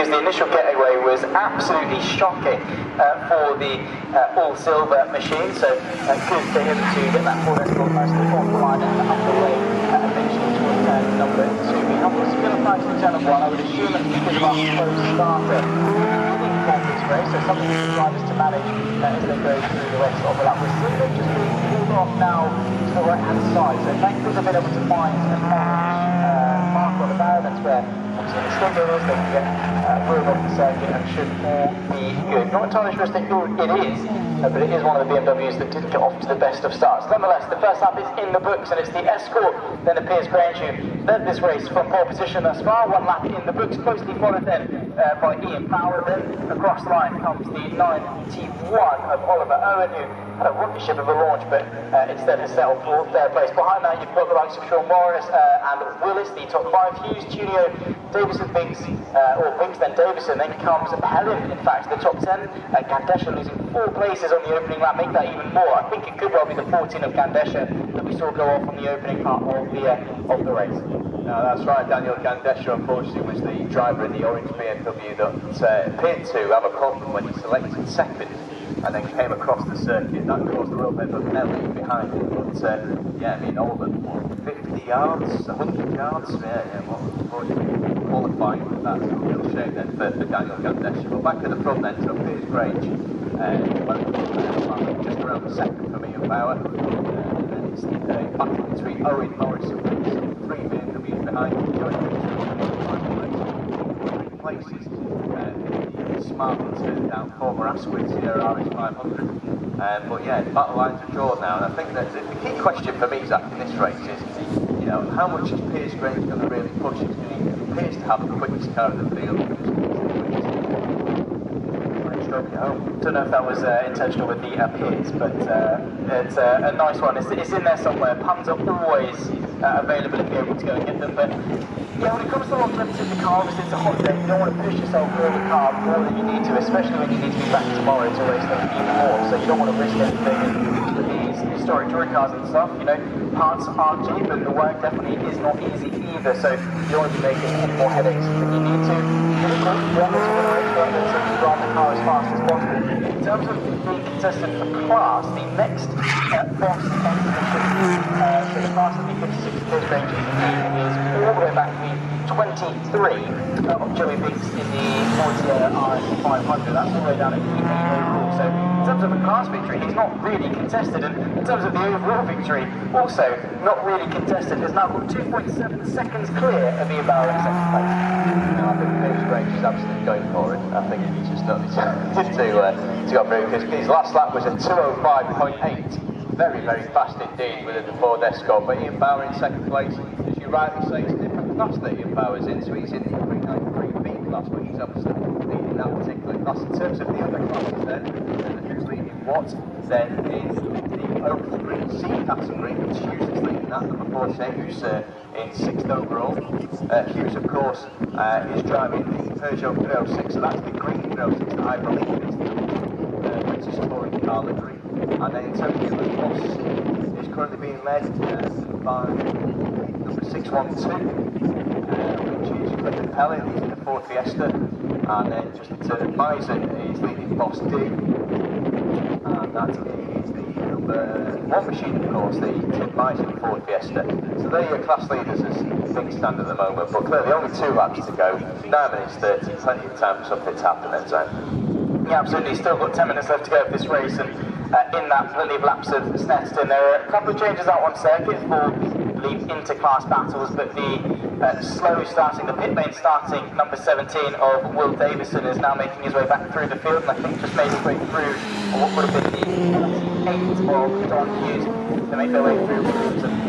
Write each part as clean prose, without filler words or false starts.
because the initial getaway was absolutely shocking for the all-silver machine. So good for him to get that full escort nice to the front line and up the way eventually towards turn number 2. He was still a nice to turn of 1. I would assume that he could have a close starter for this race, so something for drivers to manage as they go through the rest of the lap. We're seeing them just being pulled off now to the right-hand side, so thankfully they've been able to find a mark on the barrier. That's where obviously the stinger is. They can get room off the circuit and should all be good. Not entirely sure as to who it is, but it is one of the BMWs that didn't get off to the best of starts. Nonetheless, the first lap is in the books, and it's the Escort, then the Piers Grange, who led this race from pole position thus far. 1 lap in the books, closely followed then by Ian Power. Then across the line comes the 91 of Oliver Owen, who had a rocket ship of a launch, but instead has settled for third place. Behind that, you've got the likes of Sean Morris and Willis, the top 5. Hughes, Julio, Davison, Binks, or Binks then Davison. Then comes Helen, in fact, the top 10. Gandesha losing 4 places on the opening lap, make that even more. I think it could well be the 14 of Gandesha that we saw go off on the opening part of the race. No, that's right. Daniel Gandesha, unfortunately, was the driver in the orange BMW that appeared to have a problem when he selected second and then came across the circuit. That caused a little bit of a melee behind him. But yeah, I mean, all of 50 yards, 100 yards, unfortunately, qualifying. That's a real shame then for Daniel Gandesha. But back at the front then, so Piers Grange, just around the second for me and Bauer. And then it's the battle between Owen, Morris and Binks. 3 BMWs behind him, places. Smartly turned down former Asquith Sierra RS 500. But yeah, the battle lines are drawn now, and I think that the key question for me, Zach, in this race is, you know, how much is Piers Grange going to really push it? He appears to have the quickest car in the field. Don't know if that was intentional with the Piers, but it's a nice one. It's in there somewhere. Puns are always available if you're able to go and get them. But yeah, when it comes to longevity of the car, obviously it's a hot day. You don't want to push yourself through the car more than you need to, especially when you need to be back tomorrow to race them even more. So you don't want to risk anything. And with these historic touring cars and stuff, you know, parts aren't cheap, and the work definitely is not easy either. So you don't want to be making any more headaches than you need to. You want to run the car as fast as possible. In terms of the contestant for class, the next best exhibition for the class of the 56 Piers Grange is all the way back to the 23 of Joey Binks in the 40 RS 500. That's all the way down at P8 overall. So in terms of a class victory, he's not really contested, and in terms of the overall victory, also not really contested. Has now got 2.7 seconds clear of Ian Bauer in second place. No, I think Piers Grange is absolutely going for it. I think he's just done it to go through, because his last lap was a 2:05.8. Very, very fast indeed within the Ford Escort. But Ian Bauer in second place, as you rightly say, it's a different class that Ian Bauer's in. So he's in the 393B class, but he's obviously leading that particular class. In terms of the other classes then, who's leading what, then is the 03C category, which Hughes is leading that, number 48, who's in 6th overall. Hughes, of course, is driving the Peugeot 306, so that's the green 306 that I believe is the British touring car livery. And then in terms of the boss, is currently being led by number 612, which is Clifford Pelly, he's in the Ford Fiesta. And then just to Bison is leading Boss D. And that is the number 1 machine, of course, the Bison Ford Fiesta. So they're your class leaders as things stand at the moment, but clearly only 2 laps to go. 9 minutes 30, plenty of time for something to happen then, so. Yeah, absolutely. Still got 10 minutes left to go of this race, and in that, plenty of laps of Snetterton. There are a couple of changes out on circuit for the inter-class battles, but the slow starting, the pit lane starting, number 17 of Will Davison is now making his way back through the field, and I think just made his way through what would have been the 48 of Don Hughes to make their way through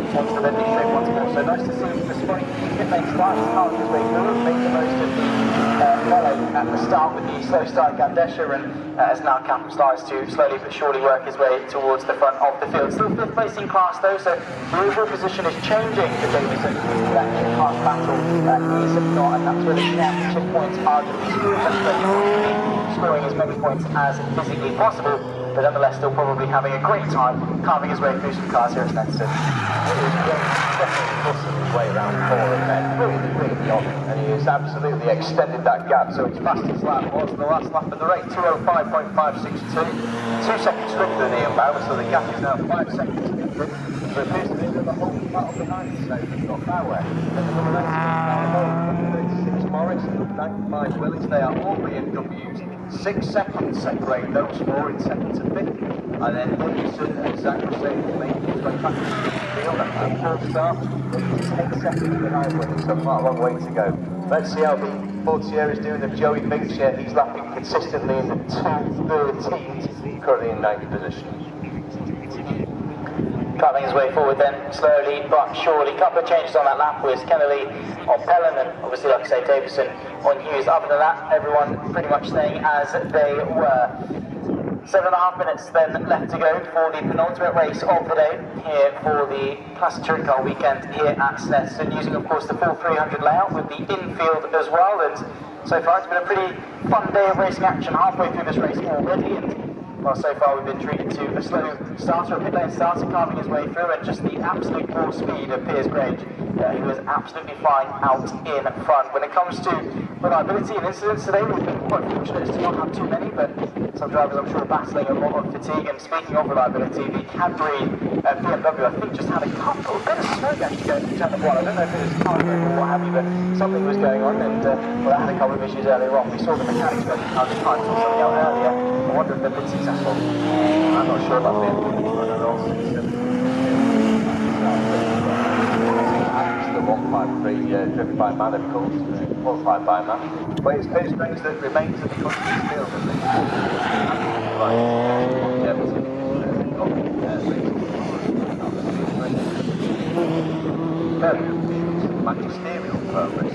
onto the Bentley straight once more. So nice to see, despite the pit lane starts, carving his way through, make the most of the mellow at the start with the slow start Gandesha, and as now Captain starts to slowly but surely work his way towards the front of the field. Still 5th place in class though, so the overall position is changing for Davison. That class battle is not, and that's where the championship points are going to be scored. That's scoring as many points as physically possible, but nonetheless still probably having a great time carving his way through some cars here at Snetterton. It was definitely pushing his way around 4 and then really on, and he has absolutely extended that gap. So his fastest lap was the last lap of the race, 2:05.562, 2 seconds quicker than Ian Bauer, so the gap is now 5 seconds quicker. So it appears to be that the whole battle behind us, so we've got Bauer, then the number 36 Morris, 95 Willis, they are all BMWs. 6 seconds separate those four in second to fifth. And then Davidson and Zach was saying that maybe he's going back to the field at full start. He's 10 seconds behind Willis, so quite a long way to go. Let's see how the Fortier is doing. The Joey Binks, he's lapping consistently in the 2:13s, currently in 9th position. Cutting his way forward then, slowly but surely. Couple of changes on that lap with Kennedy on Pellin and obviously, like I say, Davison on Hughes. Other than that, everyone pretty much staying as they were. 7.5 minutes then left to go for the penultimate race of the day here for the Classic Touring Car weekend here at Snetterton, using of course the full 300 layout with the infield as well. And so far it's been a pretty fun day of racing action halfway through this race already. And well, so far we've been treated to a slow starter, a pit lane starter carving his way through, and just the absolute ball speed of Piers Grange, who was absolutely flying out in front. When it comes to reliability and incidents today, we've been quite fortunate to not have too many, but some drivers I'm sure are battling a lot of fatigue. And speaking of reliability, the Cadbury BMW I think just had a bit of smoke actually going through turn 1. I don't know if it was time or what have you, but something was going on, and well, I had a couple of issues earlier on. We saw the mechanics ready to try and sort something out earlier. I wonder if they've been successful. I'm not sure about the the 153 driven by man, of course, qualified by man. But it's Piers Grange that remains at the country's field, I think. Very good magisterial purpose.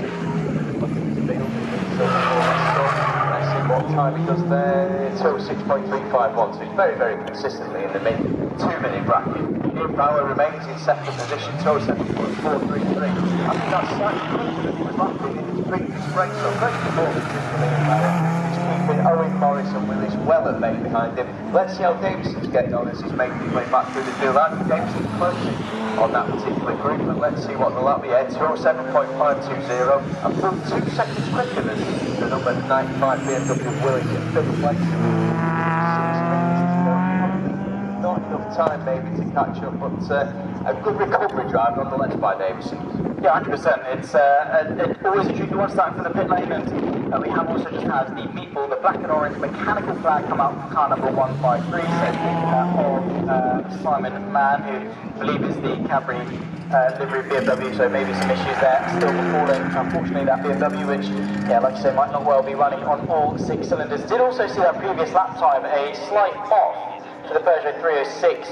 Let's see what time he does there. 2:06.351, so he's very, very consistently in the mid 2-minute bracket. Ian Bauer remains in second position, 2:07.433. I think that's slightly quicker than he was lapping in his previous race, so great performance from Ian Bauer. He's keeping Owen, Morris and Willis well at bay behind him. Let's see how Davison's getting on as he's making his way back through the field. I think Davison's closing on that particular group, but let's see what the lap be at. 2:07.520, a full 2 seconds quicker than the number 95 BMW Willis in 5th place. 6 minutes to go. Not enough time maybe to catch up, but a good recovery drive nonetheless by Davison. Yeah, 100%. It's always a tricky one starting from the pit lane, and we have also just had the meatball, the black and orange mechanical flag come out for car number 153, so of Simon Mann, who I believe is the Cadbury livery BMW, so maybe some issues there still befalling, unfortunately, that BMW, which, yeah, like I say, might not well be running on all 6 cylinders. Did also see that previous lap time, a slight off to the Peugeot 306